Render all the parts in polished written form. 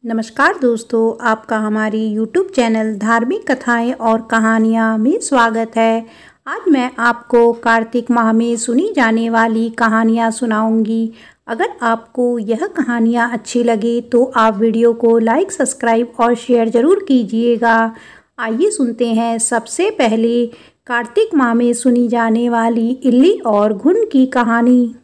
नमस्कार दोस्तों, आपका हमारी YouTube चैनल धार्मिक कथाएं और कहानियां में स्वागत है। आज मैं आपको कार्तिक माह में सुनी जाने वाली कहानियां सुनाऊंगी। अगर आपको यह कहानियां अच्छी लगे तो आप वीडियो को लाइक, सब्सक्राइब और शेयर ज़रूर कीजिएगा। आइए सुनते हैं सबसे पहले कार्तिक माह में सुनी जाने वाली इल्ली और घुन की कहानी।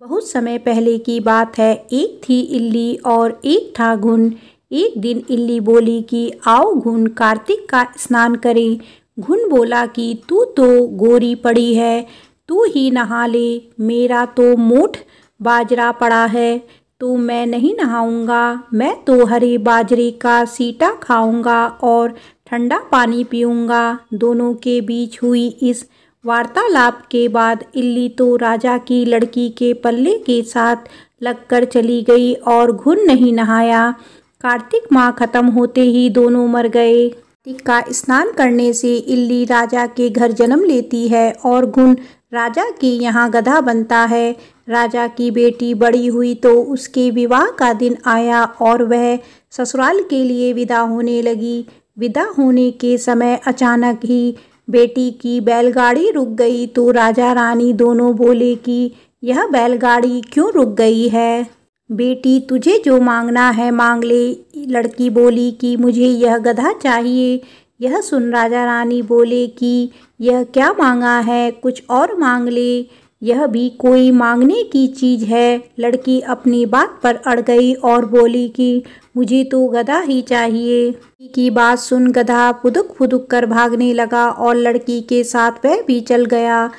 बहुत समय पहले की बात है। एक थी इल्ली और एक था घुन। एक दिन इल्ली बोली कि आओ घुन, कार्तिक का स्नान करें। घुन बोला कि तू तो गोरी पड़ी है, तू ही नहा ले। मेरा तो मोट बाजरा पड़ा है तो मैं नहीं नहाऊंगा। मैं तो हरे बाजरे का सीटा खाऊंगा और ठंडा पानी पीऊंगा। दोनों के बीच हुई इस वार्तालाप के बाद इल्ली तो राजा की लड़की के पल्ले के साथ लगकर चली गई और घुन नहीं नहाया। कार्तिक माह खत्म होते ही दोनों मर गए। कार्तिक का स्नान करने से इल्ली राजा के घर जन्म लेती है और घुन राजा के यहाँ गधा बनता है। राजा की बेटी बड़ी हुई तो उसके विवाह का दिन आया और वह ससुराल के लिए विदा होने लगी। विदा होने के समय अचानक ही बेटी की बैलगाड़ी रुक गई तो राजा रानी दोनों बोले कि यह बैलगाड़ी क्यों रुक गई है? बेटी, तुझे जो मांगना है मांग ले। लड़की बोली कि मुझे यह गधा चाहिए। यह सुन राजा रानी बोले कि यह क्या मांगा है, कुछ और मांग ले, यह भी कोई मांगने की चीज़ है। लड़की अपनी बात पर अड़ गई और बोली कि मुझे तो गधा ही चाहिए। की बात सुन गधा फुदुक फुदुक कर भागने लगा और लड़की के साथ वह भी चल गया।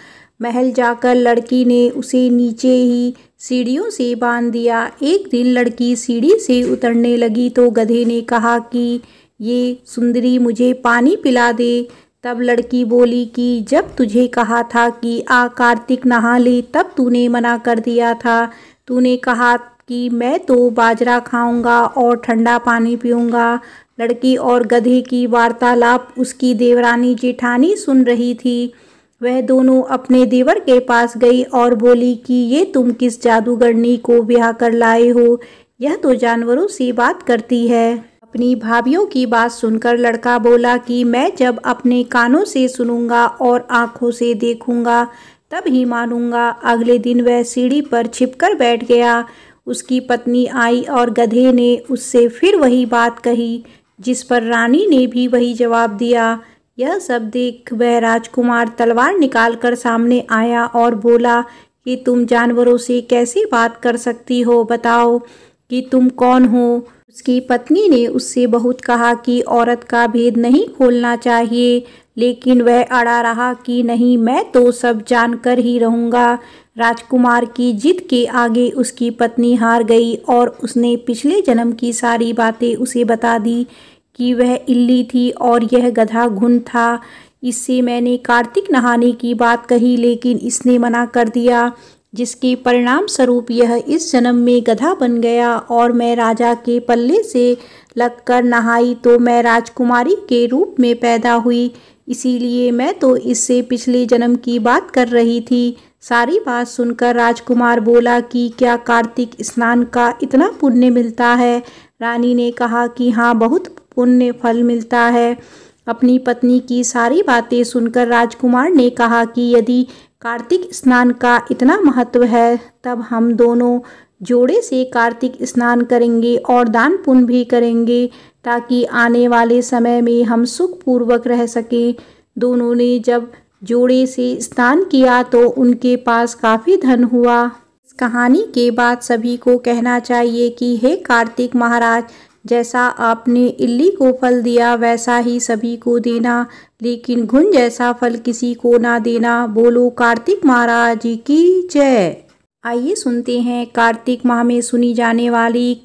महल जाकर लड़की ने उसे नीचे ही सीढ़ियों से बांध दिया। एक दिन लड़की सीढ़ी से उतरने लगी तो गधे ने कहा कि ये सुंदरी, मुझे पानी पिला दे। तब लड़की बोली कि जब तुझे कहा था कि आ कार्तिक नहा ले तब तूने मना कर दिया था। तूने कहा कि मैं तो बाजरा खाऊंगा और ठंडा पानी पीऊंगा। लड़की और गधे की वार्तालाप उसकी देवरानी जेठानी सुन रही थी। वह दोनों अपने देवर के पास गई और बोली कि ये तुम किस जादूगरनी को ब्याह कर लाए हो? यह तो जानवरों से बात करती है। अपनी भाभियों की बात सुनकर लड़का बोला कि मैं जब अपने कानों से सुनूंगा और आंखों से देखूंगा तब ही मानूंगा। अगले दिन वह सीढ़ी पर छिपकर बैठ गया। उसकी पत्नी आई और गधे ने उससे फिर वही बात कही, जिस पर रानी ने भी वही जवाब दिया। यह सब देख वह राजकुमार तलवार निकालकर सामने आया और बोला कि तुम जानवरों से कैसे बात कर सकती हो? बताओ कि तुम कौन हो? उसकी पत्नी ने उससे बहुत कहा कि औरत का भेद नहीं खोलना चाहिए, लेकिन वह अड़ा रहा कि नहीं, मैं तो सब जानकर ही रहूँगा। राजकुमार की जिद के आगे उसकी पत्नी हार गई और उसने पिछले जन्म की सारी बातें उसे बता दी कि वह इल्ली थी और यह गधा घुन था। इससे मैंने कार्तिक नहाने की बात कही लेकिन इसने मना कर दिया, जिसके परिणाम स्वरूप यह इस जन्म में गधा बन गया और मैं राजा के पल्ले से लगकर नहाई तो मैं राजकुमारी के रूप में पैदा हुई। इसीलिए मैं तो इससे पिछले जन्म की बात कर रही थी। सारी बात सुनकर राजकुमार बोला कि क्या कार्तिक स्नान का इतना पुण्य मिलता है? रानी ने कहा कि हाँ, बहुत पुण्य फल मिलता है। अपनी पत्नी की सारी बातें सुनकर राजकुमार ने कहा कि यदि कार्तिक स्नान का इतना महत्व है तब हम दोनों जोड़े से कार्तिक स्नान करेंगे और दान पुण्य भी करेंगे ताकि आने वाले समय में हम सुखपूर्वक रह सकें। दोनों ने जब जोड़े से स्नान किया तो उनके पास काफ़ी धन हुआ। इस कहानी के बाद सभी को कहना चाहिए कि हे कार्तिक महाराज, जैसा आपने इल्ली को फल दिया वैसा ही सभी को देना, लेकिन घुन जैसा फल किसी को ना देना। बोलो कार्तिक महाराज की जय। आइए सुनते हैं कार्तिक माह में सुनी जाने वाली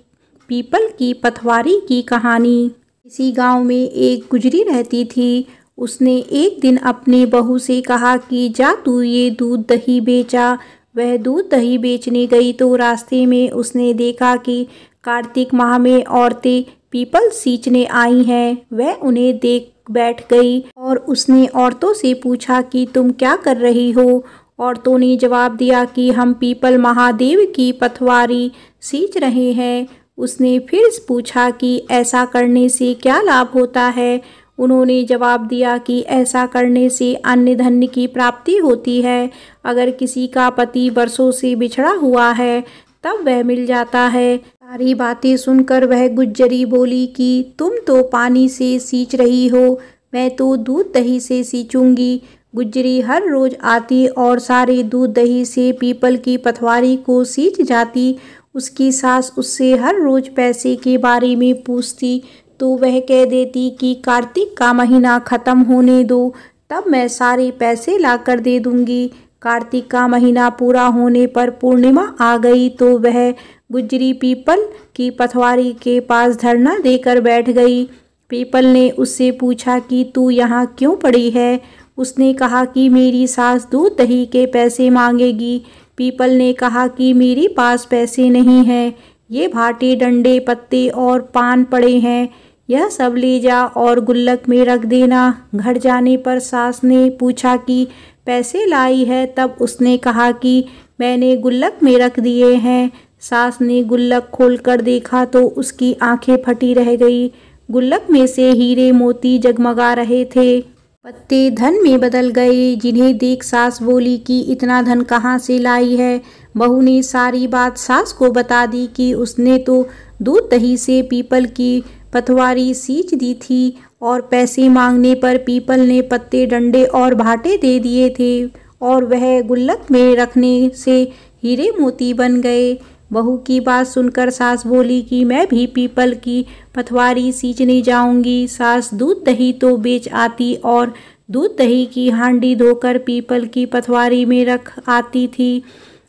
पीपल की पथवारी की कहानी। इसी गांव में एक गुजरी रहती थी। उसने एक दिन अपनी बहू से कहा कि जा तू ये दूध दही बेचा। वह दूध दही बेचने गई तो रास्ते में उसने देखा कि कार्तिक माह में औरतें पीपल सींचने आई हैं। वह उन्हें देख बैठ गई और उसने औरतों से पूछा कि तुम क्या कर रही हो? औरतों ने जवाब दिया कि हम पीपल महादेव की पथवारी सींच रहे हैं। उसने फिर पूछा कि ऐसा करने से क्या लाभ होता है। उन्होंने जवाब दिया कि ऐसा करने से अन्य धन की प्राप्ति होती है। अगर किसी का पति वर्षों से बिछड़ा हुआ है तब वह मिल जाता है। सारी बातें सुनकर वह गुज्जरी बोली कि तुम तो पानी से सींच रही हो, मैं तो दूध दही से सींचूंगी। गुज्जरी हर रोज आती और सारे दूध दही से पीपल की पथवारी को सींच जाती। उसकी सास उससे हर रोज पैसे के बारे में पूछती तो वह कह देती कि कार्तिक का महीना ख़त्म होने दो, तब मैं सारे पैसे लाकर दे दूंगी। कार्तिक का महीना पूरा होने पर पूर्णिमा आ गई तो वह गुज्जरी पीपल की पथवारी के पास धरना देकर बैठ गई। पीपल ने उससे पूछा कि तू यहाँ क्यों पड़ी है। उसने कहा कि मेरी सास दूध दही के पैसे मांगेगी। पीपल ने कहा कि मेरे पास पैसे नहीं हैं, ये भाटे डंडे पत्ते और पान पड़े हैं, यह सब ले जा और गुल्लक में रख देना। घर जाने पर सास ने पूछा कि पैसे लाई है, तब उसने कहा कि मैंने गुल्लक में रख दिए हैं। सास ने गुल्लक खोलकर देखा तो उसकी आंखें फटी रह गई। गुल्लक में से हीरे मोती जगमगा रहे थे। पत्ते धन में बदल गए, जिन्हें देख सास बोली कि इतना धन कहाँ से लाई है। बहू ने सारी बात सास को बता दी कि उसने तो दूध दही से पीपल की पथवारी सींच दी थी और पैसे मांगने पर पीपल ने पत्ते डंडे और भाटे दे दिए थे और वह गुल्लक में रखने से हीरे मोती बन गए। बहू की बात सुनकर सास बोली कि मैं भी पीपल की पथवारी सींचने जाऊंगी। सास दूध दही तो बेच आती और दूध दही की हांडी धोकर पीपल की पथवारी में रख आती थी।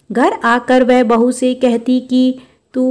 घर आकर वह बहू से कहती कि तू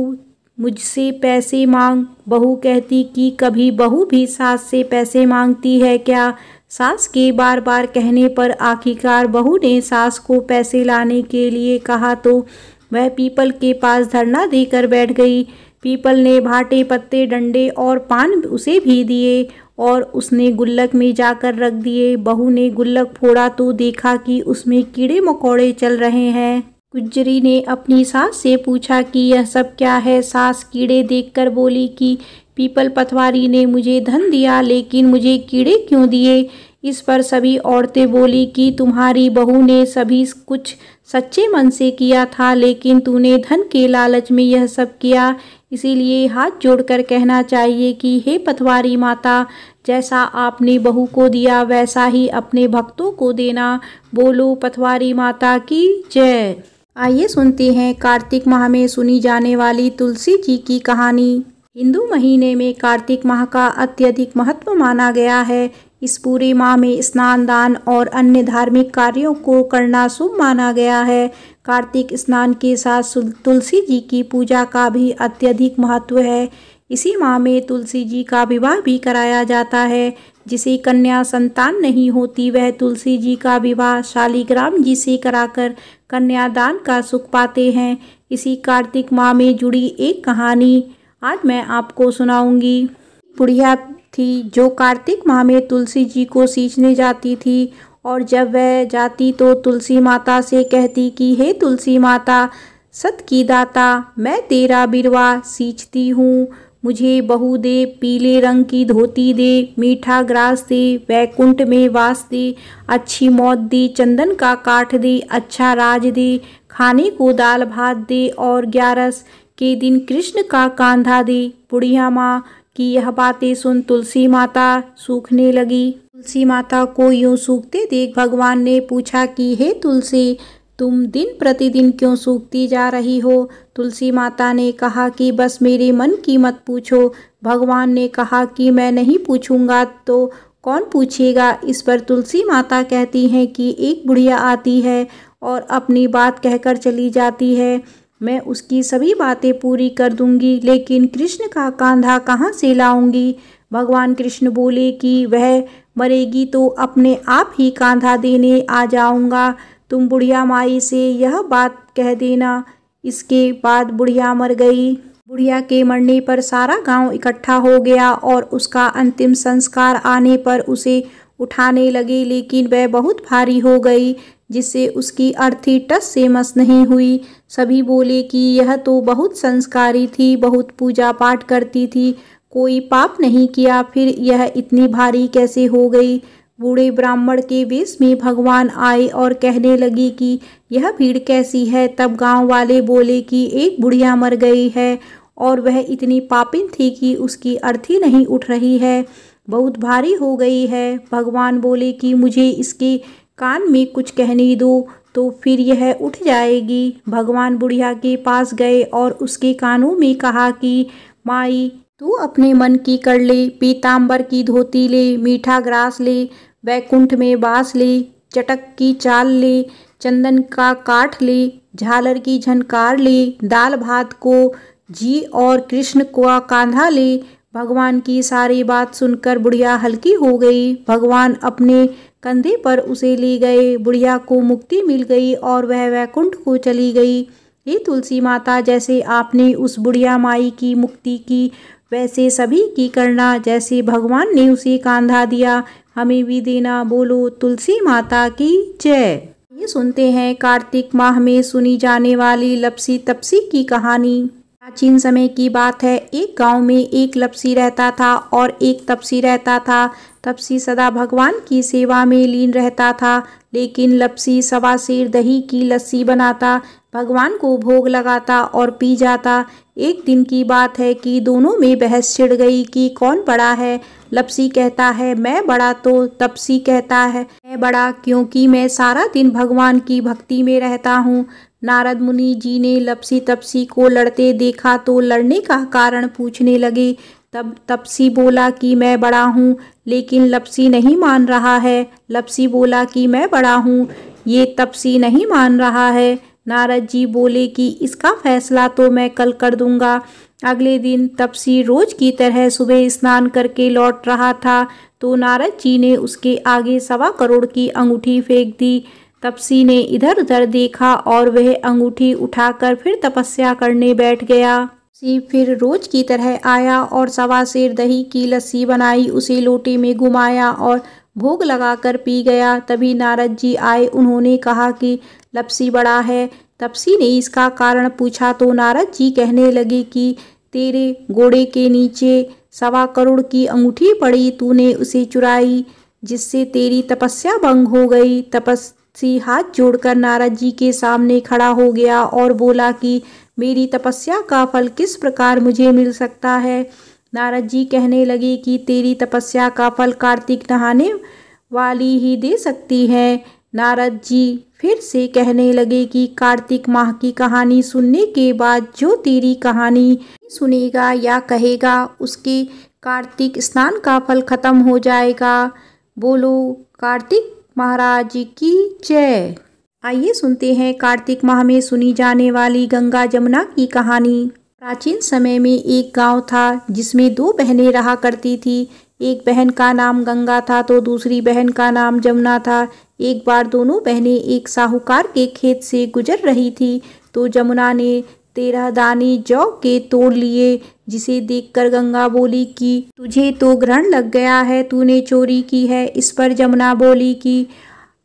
मुझसे पैसे मांग। बहू कहती कि कभी बहू भी सास से पैसे मांगती है क्या। सास के बार बार कहने पर आखिरकार बहू ने सास को पैसे लाने के लिए कहा तो वह पीपल के पास धरना देकर बैठ गई। पीपल ने भाटे पत्ते डंडे और पान उसे भी दिए और उसने गुल्लक में जाकर रख दिए। बहू ने गुल्लक फोड़ा तो देखा कि उसमें कीड़े मकोड़े चल रहे हैं। गुज्जरी ने अपनी सास से पूछा कि यह सब क्या है। सास कीड़े देखकर बोली कि पीपल पथवारी ने मुझे धन दिया, लेकिन मुझे कीड़े क्यों दिए। इस पर सभी औरतें बोली कि तुम्हारी बहू ने सभी कुछ सच्चे मन से किया था, लेकिन तूने धन के लालच में यह सब किया। इसीलिए हाथ जोड़कर कहना चाहिए कि हे पथवारी माता, जैसा आपने बहू को दिया वैसा ही अपने भक्तों को देना। बोलो पथवारी माता की जय। आइए सुनते हैं कार्तिक माह में सुनी जाने वाली तुलसी जी की कहानी। हिंदू महीने में कार्तिक माह का अत्यधिक महत्व माना गया है। इस पूरे माह में स्नान, दान और अन्य धार्मिक कार्यों को करना शुभ माना गया है। कार्तिक स्नान के साथ तुलसी जी की पूजा का भी अत्यधिक महत्व है। इसी माह में तुलसी जी का विवाह भी कराया जाता है। जिसे कन्या संतान नहीं होती वह तुलसी जी का विवाह शालिग्राम जी से कराकर कन्यादान का सुख पाते हैं। इसी कार्तिक माह में जुड़ी एक कहानी आज मैं आपको सुनाऊंगी। बुढ़िया थी जो कार्तिक माह में तुलसी जी को सींचने जाती थी और जब वह जाती तो तुलसी माता से कहती कि हे तुलसी माता, सत की दाता, मैं तेरा बिरवा सींचती हूँ, मुझे बहू दे, पीले रंग की धोती दे, मीठा ग्रास दे, वैकुंठ में वास दे, अच्छी मौत दे, चंदन का काठ दे, अच्छा राज दे, खाने को दाल भात दे और 11 के दिन कृष्ण का कांधा दे। बुढ़िया माँ की यह बातें सुन तुलसी माता सूखने लगी। तुलसी माता को यूं सूखते देख भगवान ने पूछा कि हे तुलसी, तुम दिन प्रतिदिन क्यों सूखती जा रही हो। तुलसी माता ने कहा कि बस मेरे मन की मत पूछो। भगवान ने कहा कि मैं नहीं पूछूंगा तो कौन पूछेगा। इस पर तुलसी माता कहती हैं कि एक बुढ़िया आती है और अपनी बात कहकर चली जाती है, मैं उसकी सभी बातें पूरी कर दूंगी, लेकिन कृष्ण का कांधा कहाँ से लाऊंगी। भगवान कृष्ण बोले कि वह मरेगी तो अपने आप ही कांधा देने आ जाऊंगा, तुम बुढ़िया माई से यह बात कह देना। इसके बाद बुढ़िया मर गई। बुढ़िया के मरने पर सारा गांव इकट्ठा हो गया और उसका अंतिम संस्कार आने पर उसे उठाने लगे, लेकिन वह बहुत भारी हो गई, जिससे उसकी अर्थी टस से मस नहीं हुई। सभी बोले कि यह तो बहुत संस्कारी थी, बहुत पूजा पाठ करती थी, कोई पाप नहीं किया, फिर यह इतनी भारी कैसे हो गई। बूढ़े ब्राह्मण के वेश में भगवान आए और कहने लगे कि यह भीड़ कैसी है। तब गांव वाले बोले कि एक बुढ़िया मर गई है और वह इतनी पापिन थी कि उसकी अर्थी नहीं उठ रही है, बहुत भारी हो गई है। भगवान बोले कि मुझे इसके कान में कुछ कहने दो तो फिर यह उठ जाएगी। भगवान बुढ़िया के पास गए और उसके कानों में कहा कि माई, तू अपने मन की कर ले, पीताम्बर की धोती ले, मीठा ग्रास ले, वैकुंठ में बास ले, चटक की चाल ले, चंदन का काठ ले, झालर की झनकार ले, दाल भात को जी और कृष्ण को कांधा ले। भगवान की सारी बात सुनकर बुढ़िया हल्की हो गई। भगवान अपने कंधे पर उसे ले गए। बुढ़िया को मुक्ति मिल गई और वह वैकुंठ को चली गई। हे तुलसी माता, जैसे आपने उस बुढ़िया माई की मुक्ति की, वैसे सभी की करना। जैसे भगवान ने उसे कांधा दिया, हमें भी देना। बोलो तुलसी माता की जय। ये सुनते हैं कार्तिक माह में सुनी जाने वाली लपसी तपसी की कहानी। प्राचीन समय की बात है। एक गांव में एक लपसी रहता था और एक तपसी रहता था। तपसी सदा भगवान की सेवा में लीन रहता था, लेकिन लपसी सवा सेर दही की लस्सी बनाता, भगवान को भोग लगाता और पी जाता। एक दिन की बात है कि दोनों में बहस छिड़ गई कि कौन बड़ा है। लपसी कहता है मैं बड़ा, तो तपसी कहता है मैं बड़ा क्योंकि मैं सारा दिन भगवान की भक्ति में रहता हूँ। नारद मुनि जी ने लपसी तपसी को लड़ते देखा तो लड़ने का कारण पूछने लगे। तब तपसी बोला कि मैं बड़ा हूँ, लेकिन लपसी नहीं मान रहा है। लपसी बोला कि मैं बड़ा हूँ, ये तपसी नहीं मान रहा है। नारद जी बोले कि इसका फैसला तो मैं कल कर दूंगा। अगले दिन तपसी रोज की तरह सुबह स्नान करके लौट रहा था तो नारद जी ने उसके आगे 1.25 करोड़ की अंगूठी फेंक दी। तपसी ने इधर उधर देखा और वह अंगूठी उठाकर फिर तपस्या करने बैठ गया। तपसी फिर रोज की तरह आया और 1.25 सेर दही की लस्सी बनाई, उसे लोटे में घुमाया और भोग लगाकर पी गया। तभी नारद जी आए। उन्होंने कहा कि लपसी बड़ा है। तपसी ने इसका कारण पूछा तो नारद जी कहने लगे कि तेरे घोड़े के नीचे 1.25 करोड़ की अंगूठी पड़ी, तूने उसे चुराई, जिससे तेरी तपस्या भंग हो गई। तपस्वी हाथ जोड़कर नारद जी के सामने खड़ा हो गया और बोला कि मेरी तपस्या का फल किस प्रकार मुझे मिल सकता है। नारद जी कहने लगे कि तेरी तपस्या का फल कार्तिक नहाने वाली ही दे सकती है। नारद जी फिर से कहने लगे कि कार्तिक माह की कहानी सुनने के बाद जो तेरी कहानी सुनेगा या कहेगा, उसके कार्तिक स्नान का फल खत्म हो जाएगा। बोलो कार्तिक महाराज की जय। आइए सुनते हैं कार्तिक माह में सुनी जाने वाली गंगा जमुना की कहानी। प्राचीन समय में एक गांव था जिसमें 2 बहनें रहा करती थी। एक बहन का नाम गंगा था तो दूसरी बहन का नाम जमुना था। एक बार दोनों बहनें एक साहूकार के खेत से गुजर रही थी तो जमुना ने 13 दाने जौ के तोड़ लिए, जिसे देखकर गंगा बोली कि तुझे तो ग्रहण लग गया है, तूने चोरी की है। इस पर जमुना बोली कि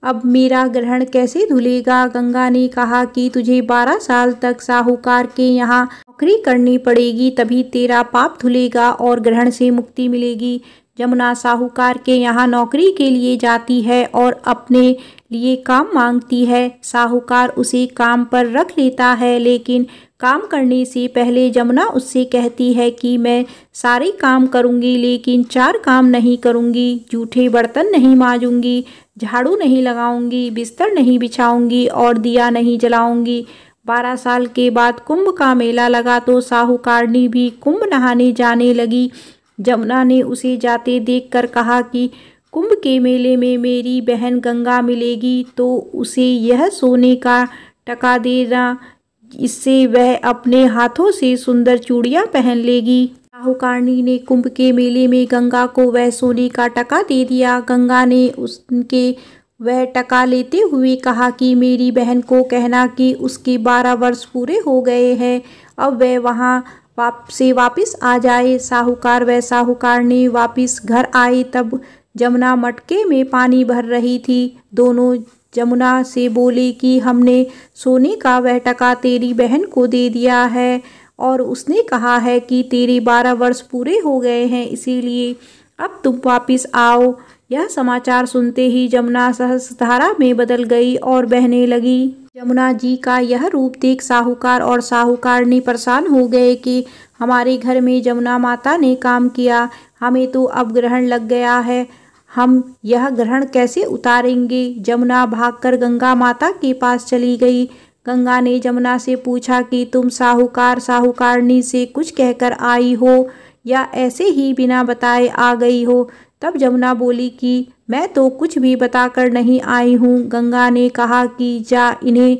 अब मेरा ग्रहण कैसे धुलेगा। गंगा ने कहा कि तुझे 12 साल तक साहूकार के यहाँ नौकरी करनी पड़ेगी, तभी तेरा पाप धुलेगा और ग्रहण से मुक्ति मिलेगी। जमुना साहूकार के यहाँ नौकरी के लिए जाती है और अपने लिए काम मांगती है। साहूकार उसे काम पर रख लेता है, लेकिन काम करने से पहले जमुना उससे कहती है कि मैं सारे काम करूँगी, लेकिन 4 काम नहीं करूँगी। जूठे बर्तन नहीं मांजूंगी, झाड़ू नहीं लगाऊंगी, बिस्तर नहीं बिछाऊंगी और दिया नहीं जलाऊंगी। 12 साल के बाद कुंभ का मेला लगा तो साहूकारनी भी कुंभ नहाने जाने लगी। जमुना ने उसे जाते देखकर कहा कि कुंभ के मेले में मेरी बहन गंगा मिलेगी तो उसे यह सोने का टका देना, इससे वह अपने हाथों से सुंदर चूड़ियां पहन लेगी। साहूकारनी ने कुंभ के मेले में गंगा को वह सोने का टका दे दिया। गंगा ने उसके वह टका लेते हुए कहा कि मेरी बहन को कहना कि उसके 12 वर्ष पूरे हो गए हैं, अब वह वहाँ से वापस आ जाए। साहूकार व साहूकारनी वापस घर आए तब जमुना मटके में पानी भर रही थी। दोनों जमुना से बोले कि हमने सोने का वह टका तेरी बहन को दे दिया है और उसने कहा है कि तेरे 12 वर्ष पूरे हो गए हैं, इसीलिए अब तुम वापिस आओ। यह समाचार सुनते ही जमुना सहस्त्रधारा में बदल गई और बहने लगी। जमुना जी का यह रूप देख साहूकार और साहूकारनी परेशान हो गए कि हमारे घर में जमुना माता ने काम किया, हमें तो अब ग्रहण लग गया है, हम यह ग्रहण कैसे उतारेंगे। जमुना भागकर गंगा माता के पास चली गई। गंगा ने जमुना से पूछा कि तुम साहूकार साहूकारनी से कुछ कहकर आई हो या ऐसे ही बिना बताए आ गई हो। तब जमुना बोली कि मैं तो कुछ भी बताकर नहीं आई हूँ। गंगा ने कहा कि जा इन्हें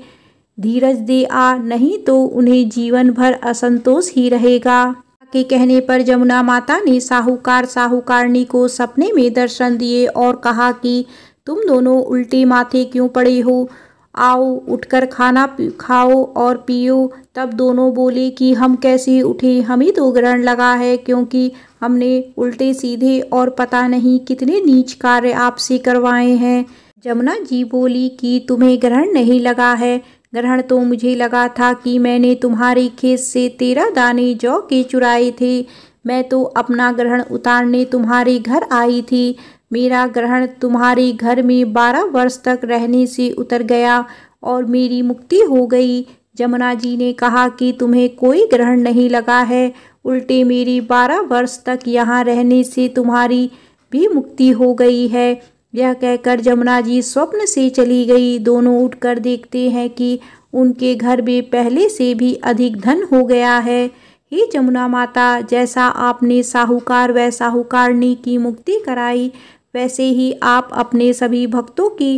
धीरज दे आ, नहीं तो उन्हें जीवन भर असंतोष ही रहेगा। के कहने पर जमुना माता ने साहूकार साहूकारनी को सपने में दर्शन दिए और कहा कि तुम दोनों उल्टे माथे क्यों पड़े हो, आओ उठकर खाना खाओ और पियो। तब दोनों बोले कि हम कैसे उठे, हमें तो ग्रहण लगा है, क्योंकि हमने उल्टे सीधे और पता नहीं कितने नीच कार्य आपसे करवाए हैं। जमुना जी बोली कि तुम्हें ग्रहण नहीं लगा है, ग्रहण तो मुझे लगा था कि मैंने तुम्हारे खेत से 13 दाने जौ के चुराए थे। मैं तो अपना ग्रहण उतारने तुम्हारे घर आई थी। मेरा ग्रहण तुम्हारे घर में 12 वर्ष तक रहने से उतर गया और मेरी मुक्ति हो गई। जमुना जी ने कहा कि तुम्हें कोई ग्रहण नहीं लगा है, उल्टे मेरी 12 वर्ष तक यहाँ रहने से तुम्हारी भी मुक्ति हो गई है। यह कहकर जमुना जी स्वप्न से चली गई। दोनों उठकर देखते हैं कि उनके घर में पहले से भी अधिक धन हो गया है। हे जमुना माता, जैसा आपने साहूकार व साहूकारनी की मुक्ति कराई, वैसे ही आप अपने सभी भक्तों की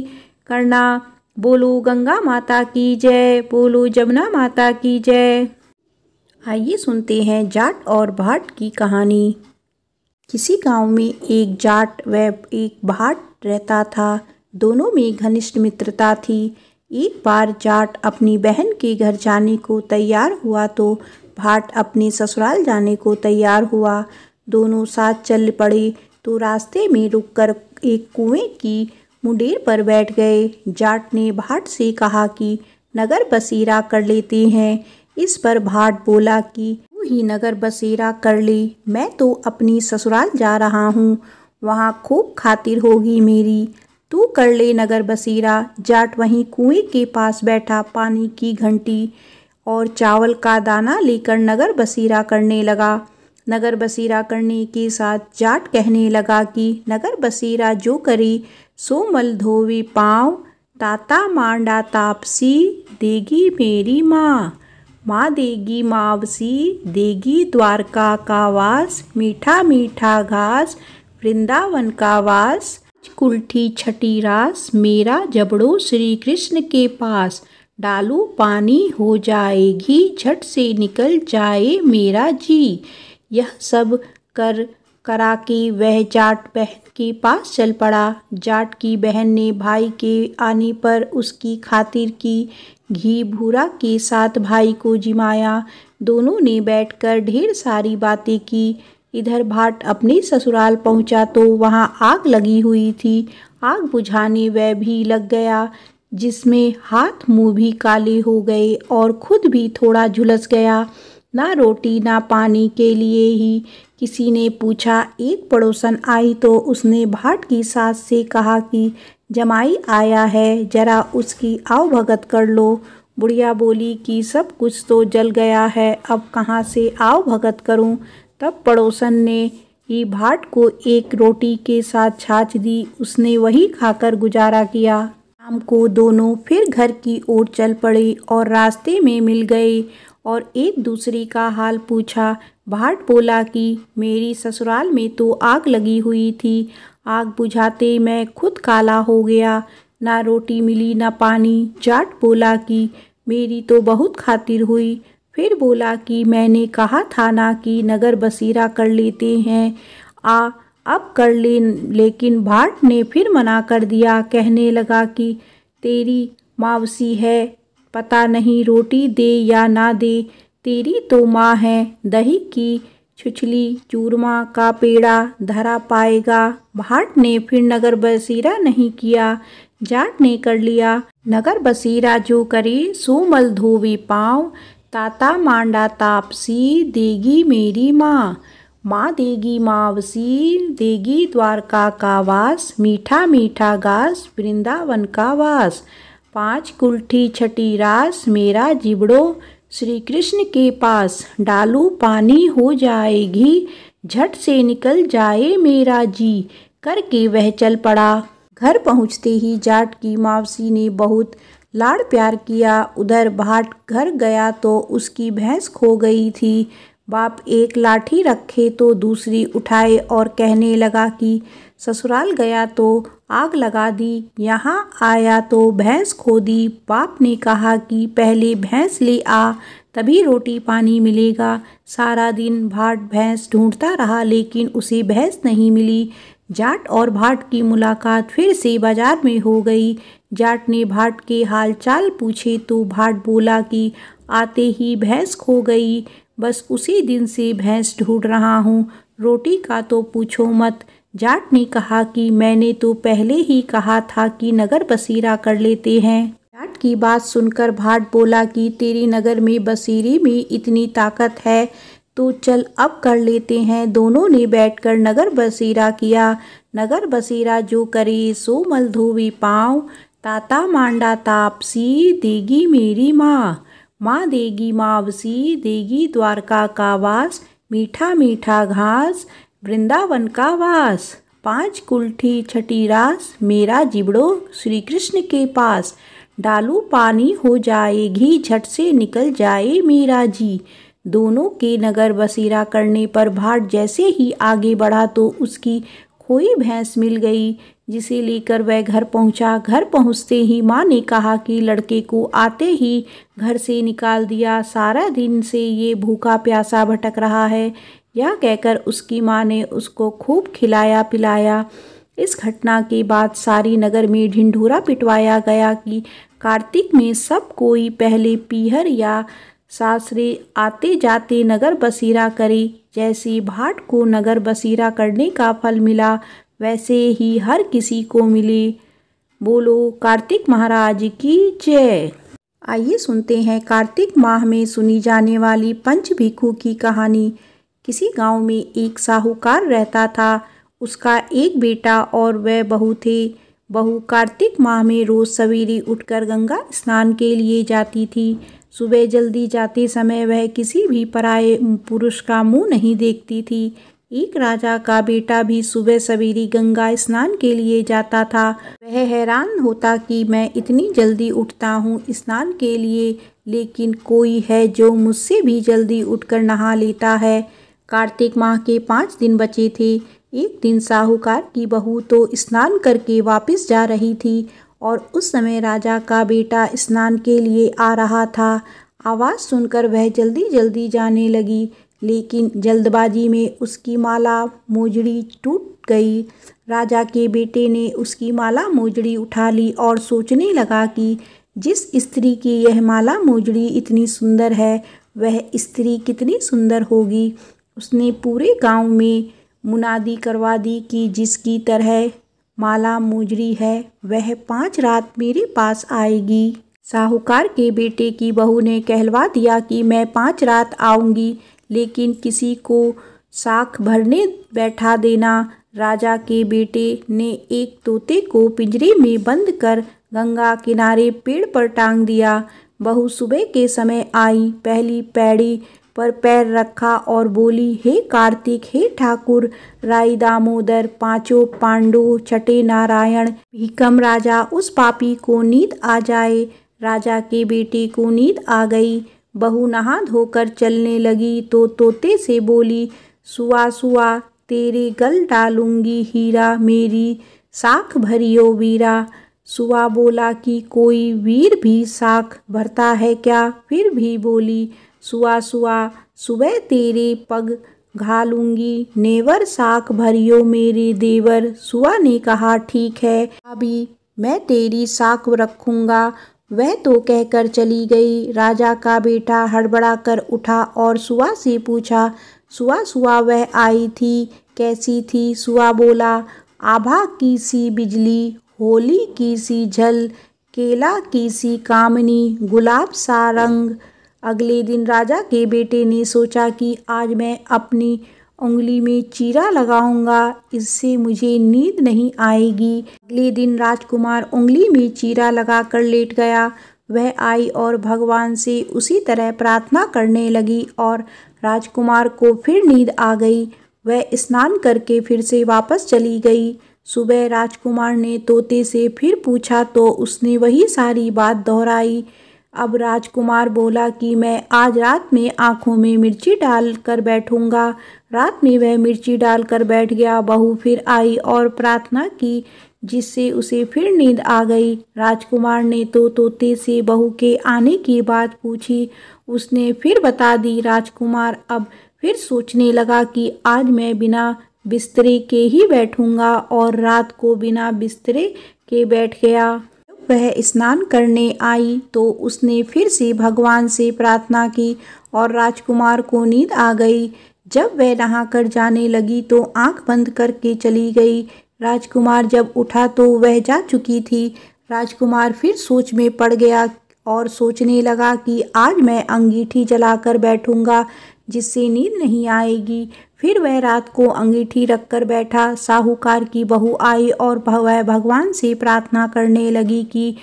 करना। बोलो गंगा माता की जय, बोलो जमुना माता की जय। आइए सुनते हैं जाट और भाट की कहानी। किसी गांव में एक जाट व एक भाट रहता था। दोनों में घनिष्ठ मित्रता थी। एक बार जाट अपनी बहन के घर जाने को तैयार हुआ तो भाट अपने ससुराल जाने को तैयार हुआ। दोनों साथ चल पड़े तो रास्ते में रुककर एक कुएं की मुंडेर पर बैठ गए। जाट ने भाट से कहा कि नगर बसेरा कर लेते हैं। इस पर भाट बोला कि तू ही नगर बसेरा कर ले, मैं तो अपनी ससुराल जा रहा हूँ, वहाँ खूब खातिर होगी मेरी, तू कर ले नगर बसेरा। जाट वहीं कुएं के पास बैठा पानी की घंटी और चावल का दाना लेकर नगर बसेरा करने लगा। नगर बसेरा करने के साथ जाट कहने लगा कि नगर बसेरा जो करे सो मल धोवे पाँव, ताता मांडा तापसी देगी मेरी माँ, माँ देगी मावसी देगी द्वारका का वास, मीठा मीठा घास वृंदावन का वास, कुल्ठी छठी रास मेरा जबड़ो श्री कृष्ण के पास, डालू पानी हो जाएगी झट से निकल जाए मेरा जी। यह सब करा के वह जाट बहन के पास चल पड़ा। जाट की बहन ने भाई के आने पर उसकी खातिर की घी भूरा के साथ भाई को जिमाया। दोनों ने बैठकर ढेर सारी बातें की। इधर भाट अपने ससुराल पहुंचा तो वहां आग लगी हुई थी। आग बुझाने वह भी लग गया, जिसमें हाथ मुंह भी काले हो गए और खुद भी थोड़ा झुलस गया। ना रोटी ना पानी के लिए ही किसी ने पूछा। एक पड़ोसन आई तो उसने भाट की सास से कहा कि जमाई आया है, जरा उसकी आओ भगत कर लो। बुढ़िया बोली कि सब कुछ तो जल गया है, अब कहाँ से आओ भगत करूं। तब पड़ोसन ने ही भाट को एक रोटी के साथ छाछ दी। उसने वही खाकर गुजारा किया। शाम को दोनों फिर घर की ओर चल पड़े और रास्ते में मिल गए और एक दूसरे का हाल पूछा। भाट बोला कि मेरी ससुराल में तो आग लगी हुई थी, आग बुझाते मैं खुद काला हो गया, ना रोटी मिली ना पानी। जाट बोला कि मेरी तो बहुत खातिर हुई। फिर बोला कि मैंने कहा था ना कि नगर बसेरा कर लेते हैं, अब कर ले। लेकिन भाट ने फिर मना कर दिया। कहने लगा कि तेरी मावसी है, पता नहीं रोटी दे या ना दे, तेरी तो माँ है, दही की छुछली चूरमा का पेड़ा धरा पाएगा। भाट ने फिर नगर बसीरा नहीं किया, जाट ने कर लिया नगर बसीरा। जो करे सो मल धोवे पाँव, ताता मांडा तापसी देगी मेरी माँ। माँ देगी मावसी देगी द्वारका का वास, मीठा मीठा घास वृंदावन का वास। 5 कुल्ठी छठी रास मेरा जिबड़ो, श्री कृष्ण के पास डालू पानी हो जाएगी। झट से निकल जाए मेरा जी, करके वह चल पड़ा। घर पहुँचते ही जाट की मावसी ने बहुत लाड़ प्यार किया। उधर भाट घर गया तो उसकी भैंस खो गई थी। बाप एक लाठी रखे तो दूसरी उठाए और कहने लगा कि ससुराल गया तो आग लगा दी, यहाँ आया तो भैंस खो दी। बाप ने कहा कि पहले भैंस ले आ, तभी रोटी पानी मिलेगा। सारा दिन भाट भैंस ढूंढता रहा लेकिन उसे भैंस नहीं मिली। जाट और भाट की मुलाकात फिर से बाजार में हो गई। जाट ने भाट के हाल चाल पूछे तो भाट बोला कि आते ही भैंस खो गई, बस उसी दिन से भैंस ढूंढ रहा हूँ, रोटी का तो पूछो मत। जाट ने कहा कि मैंने तो पहले ही कहा था कि नगर बसीरा कर लेते हैं। जाट की बात सुनकर भाट बोला कि तेरी नगर में बसीरी में इतनी ताकत है तो चल अब कर लेते हैं। दोनों ने बैठकर नगर बसीरा किया। नगर बसीरा जो करे सो मल धोवे पाँव, ताता मांडा तापसी देगी मेरी माँ। माँ देगी मावसी देगी द्वारका का वास, मीठा मीठा घास वृंदावन का वास। 5 कुल्ठी छठी रास मेरा जिबड़ो, श्री कृष्ण के पास डालू पानी हो जाएगी। झट से निकल जाए मेरा जी। दोनों के नगर बसीरा करने पर भाट जैसे ही आगे बढ़ा तो उसकी खोई भैंस मिल गई, जिसे लेकर वह घर पहुंचा। घर पहुंचते ही माँ ने कहा कि लड़के को आते ही घर से निकाल दिया, सारा दिन से ये भूखा प्यासा भटक रहा है। यह कहकर उसकी माँ ने उसको खूब खिलाया पिलाया। इस घटना के बाद सारी नगर में ढिंढोरा पिटवाया गया कि कार्तिक में सब कोई पहले पीहर या सासरे आते जाते नगर बसीरा करे। जैसे भाट को नगर बसीरा करने का फल मिला वैसे ही हर किसी को मिले। बोलो कार्तिक महाराज की जय। आइए सुनते हैं कार्तिक माह में सुनी जाने वाली पंच भिक्षु की कहानी। किसी गांव में एक साहूकार रहता था। उसका एक बेटा और वह बहू थे। बहू कार्तिक माह में रोज़ सवेरे उठकर गंगा स्नान के लिए जाती थी। सुबह जल्दी जाते समय वह किसी भी पराये पुरुष का मुंह नहीं देखती थी। एक राजा का बेटा भी सुबह सवेरे गंगा स्नान के लिए जाता था। वह हैरान होता कि मैं इतनी जल्दी उठता हूँ स्नान के लिए, लेकिन कोई है जो मुझसे भी जल्दी उठकर नहा लेता है। कार्तिक माह के 5 दिन बचे थे। एक दिन साहूकार की बहू तो स्नान करके वापस जा रही थी और उस समय राजा का बेटा स्नान के लिए आ रहा था। आवाज़ सुनकर वह जल्दी जल्दी जाने लगी, लेकिन जल्दबाजी में उसकी माला मोजड़ी टूट गई। राजा के बेटे ने उसकी माला मोजड़ी उठा ली और सोचने लगा कि जिस स्त्री की यह माला मोजड़ी इतनी सुंदर है वह स्त्री कितनी सुंदर होगी। उसने पूरे गांव में मुनादी करवा दी कि जिसकी तरह माला मोजड़ी है वह 5 रात मेरे पास आएगी। साहूकार के बेटे की बहू ने कहलवा दिया कि मैं 5 रात आऊँगी, लेकिन किसी को साख भरने बैठा देना। राजा के बेटे ने एक तोते को पिंजरे में बंद कर गंगा किनारे पेड़ पर टांग दिया। बहू सुबह के समय आई, पहली पैड़ी पर पैर रखा और बोली, हे कार्तिक, हे ठाकुर, राई दामोदर, पांचों पांडु, छठे नारायण, भीकम राजा, उस पापी को नींद आ जाए। राजा के बेटे को नींद आ गई। बहू नहा धोकर चलने लगी तो तोते से बोली, सुआ सुआ तेरे गल डालूंगी हीरा, मेरी साख भरियो वीरा। सुआ बोला कि कोई वीर भी साख भरता है क्या? फिर भी बोली, सुआ सुआ सुबह तेरे पग घालूंगी, नेवर साख भरियो मेरे देवर। सुआ ने कहा, ठीक है अभी मैं तेरी साख रखूंगा। वह तो कहकर चली गई। राजा का बेटा हड़बड़ा कर उठा और सुआ से पूछा, सुआ सुआ वह आई थी, कैसी थी? सुआ बोला, आभा की सी बिजली, होली की सी झल, केला की सी कामनी, गुलाब सा रंग। अगले दिन राजा के बेटे ने सोचा कि आज मैं अपनी उंगली में चीरा लगाऊंगा, इससे मुझे नींद नहीं आएगी। अगले दिन राजकुमार उंगली में चीरा लगाकर लेट गया। वह आई और भगवान से उसी तरह प्रार्थना करने लगी और राजकुमार को फिर नींद आ गई। वह स्नान करके फिर से वापस चली गई। सुबह राजकुमार ने तोते से फिर पूछा तो उसने वही सारी बात दोहराई। अब राजकुमार बोला कि मैं आज रात में आँखों में मिर्ची डाल कर बैठूंगा। रात में वह मिर्ची डालकर बैठ गया। बहू फिर आई और प्रार्थना की, जिससे उसे फिर नींद आ गई। राजकुमार ने तो तोते से बहू के आने की बात पूछी। उसने फिर बता दी। राजकुमार अब फिर सोचने लगा कि आज मैं बिना बिस्तरे के ही बैठूंगा और रात को बिना बिस्तरे के बैठ गया। जब वह स्नान करने आई तो उसने फिर से भगवान से प्रार्थना की और राजकुमार को नींद आ गई। जब वह नहाकर जाने लगी तो आंख बंद करके चली गई। राजकुमार जब उठा तो वह जा चुकी थी। राजकुमार फिर सोच में पड़ गया और सोचने लगा कि आज मैं अंगीठी जलाकर बैठूंगा, जिससे नींद नहीं आएगी। फिर वह रात को अंगीठी रखकर बैठा। साहूकार की बहू आई और वह भगवान से प्रार्थना करने लगी कि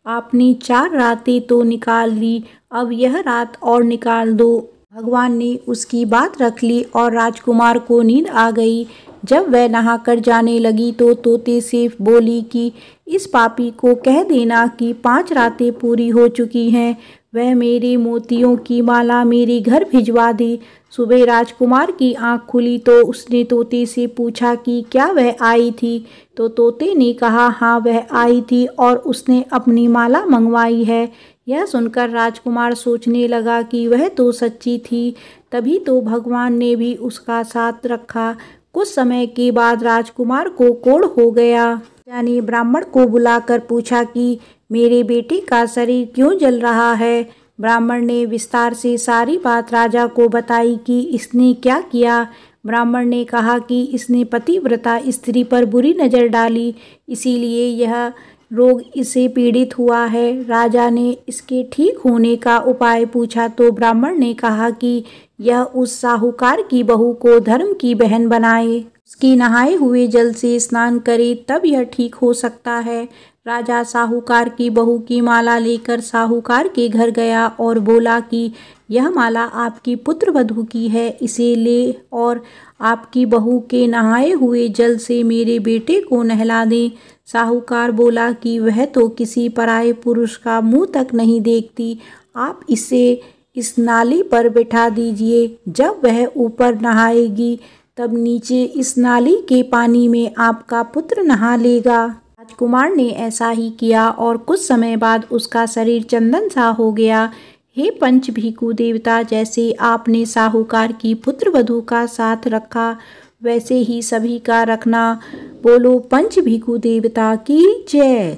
आपने 4 रातें तो निकाल ली, अब यह रात और निकाल दो। भगवान ने उसकी बात रख ली और राजकुमार को नींद आ गई। जब वह नहाकर जाने लगी तो तोते से बोली कि इस पापी को कह देना कि 5 रातें पूरी हो चुकी हैं, वह मेरे मोतियों की माला मेरे घर भिजवा दे। सुबह राजकुमार की आंख खुली तो उसने तोते से पूछा कि क्या वह आई थी? तो तोते ने कहा, हाँ वह आई थी और उसने अपनी माला मंगवाई है। यह सुनकर राजकुमार सोचने लगा कि वह तो सच्ची थी, तभी तो भगवान ने भी उसका साथ रखा। कुछ समय के बाद राजकुमार को कोढ़ हो गया। राजा ने ब्राह्मण को बुलाकर पूछा कि मेरे बेटे का शरीर क्यों जल रहा है? ब्राह्मण ने विस्तार से सारी बात राजा को बताई कि इसने क्या किया। ब्राह्मण ने कहा कि इसने पतिव्रता स्त्री पर बुरी नज़र डाली, इसीलिए यह रोग इसे पीड़ित हुआ है। राजा ने इसके ठीक होने का उपाय पूछा तो ब्राह्मण ने कहा कि यह उस साहूकार की बहू को धर्म की बहन बनाए, उसकी नहाए हुए जल से स्नान करे, तब यह ठीक हो सकता है। राजा साहूकार की बहू की माला लेकर साहूकार के घर गया और बोला कि यह माला आपकी पुत्रवधू की है, इसे ले और आपकी बहू के नहाए हुए जल से मेरे बेटे को नहला दें। साहूकार बोला कि वह तो किसी पराये पुरुष का मुंह तक नहीं देखती, आप इसे इस नाली पर बिठा दीजिए। जब वह ऊपर नहाएगी तब नीचे इस नाली के पानी में आपका पुत्र नहा लेगा। राजकुमार ने ऐसा ही किया और कुछ समय बाद उसका शरीर चंदन सा हो गया। हे पंच भीखू देवता, जैसे आपने साहूकार की पुत्रवधू का साथ रखा, वैसे ही सभी का रखना। बोलो पंच भीखू देवता की जय।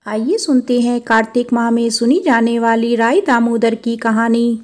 आइए सुनते हैं कार्तिक माह में सुनी जाने वाली राई दामोदर की कहानी।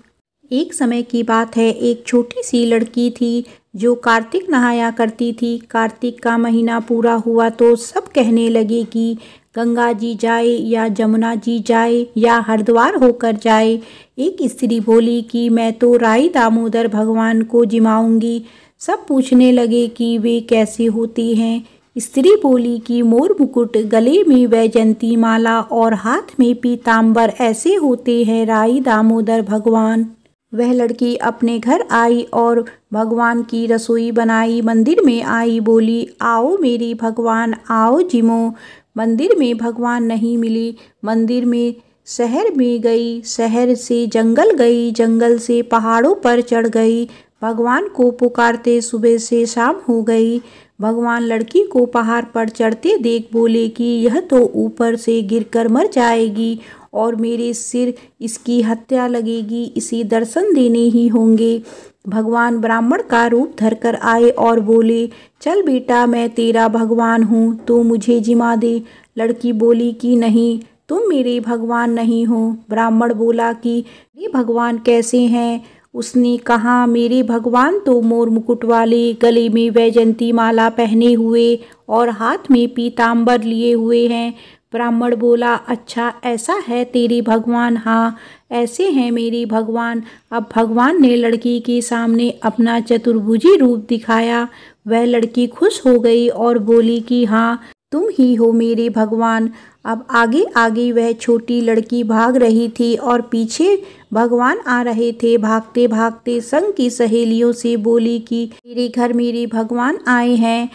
एक समय की बात है, एक छोटी सी लड़की थी जो कार्तिक नहाया करती थी। कार्तिक का महीना पूरा हुआ तो सब कहने लगे कि गंगा जी जाए या जमुना जी जाए या हरिद्वार होकर जाए। एक स्त्री बोली कि मैं तो राई दामोदर भगवान को जिमाऊंगी। सब पूछने लगे कि वे कैसे होते हैं। स्त्री बोली कि मोर मुकुट, गले में वैजयंती माला और हाथ में पीताम्बर, ऐसे होते हैं राई दामोदर भगवान। वह लड़की अपने घर आई और भगवान की रसोई बनाई। मंदिर में आई, बोली आओ मेरी भगवान आओ जिमो। मंदिर में भगवान नहीं मिली। मंदिर में शहर में गई, शहर से जंगल गई, जंगल से पहाड़ों पर चढ़ गई। भगवान को पुकारते सुबह से शाम हो गई। भगवान लड़की को पहाड़ पर चढ़ते देख बोले कि यह तो ऊपर से गिरकर मर जाएगी और मेरे सिर इसकी हत्या लगेगी, इसे दर्शन देने ही होंगे। भगवान ब्राह्मण का रूप धरकर आए और बोले, चल बेटा मैं तेरा भगवान हूँ, तो मुझे जिमा दे। लड़की बोली कि नहीं, तुम मेरे भगवान नहीं हो। ब्राह्मण बोला कि ये भगवान कैसे हैं उसने कहा, मेरे भगवान तो मोर मुकुट वाले, गले में वैजयंती माला पहने हुए और हाथ में पीताम्बर लिए हुए हैं। ब्राह्मण बोला, अच्छा ऐसा है तेरे भगवान? हाँ, ऐसे हैं मेरे भगवान। अब भगवान ने लड़की के सामने अपना चतुर्भुजी रूप दिखाया। वह लड़की खुश हो गई और बोली कि हाँ, तुम ही हो मेरे भगवान। अब आगे आगे वह छोटी लड़की भाग रही थी और पीछे भगवान आ रहे थे। भागते भागते संग की सहेलियों से बोली कि मेरे घर मेरे भगवान आए हैं।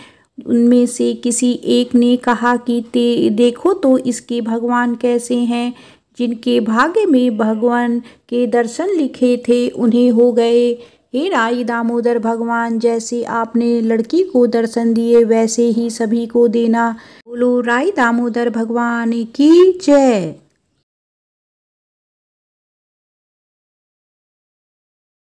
उनमें से किसी एक ने कहा कि देखो तो इसके भगवान कैसे हैं। जिनके भाग्य में भगवान के दर्शन लिखे थे उन्हें हो गए। हे राई दामोदर भगवान, जैसे आपने लड़की को दर्शन दिए वैसे ही सभी को देना। बोलो राई दामोदर भगवान की जय।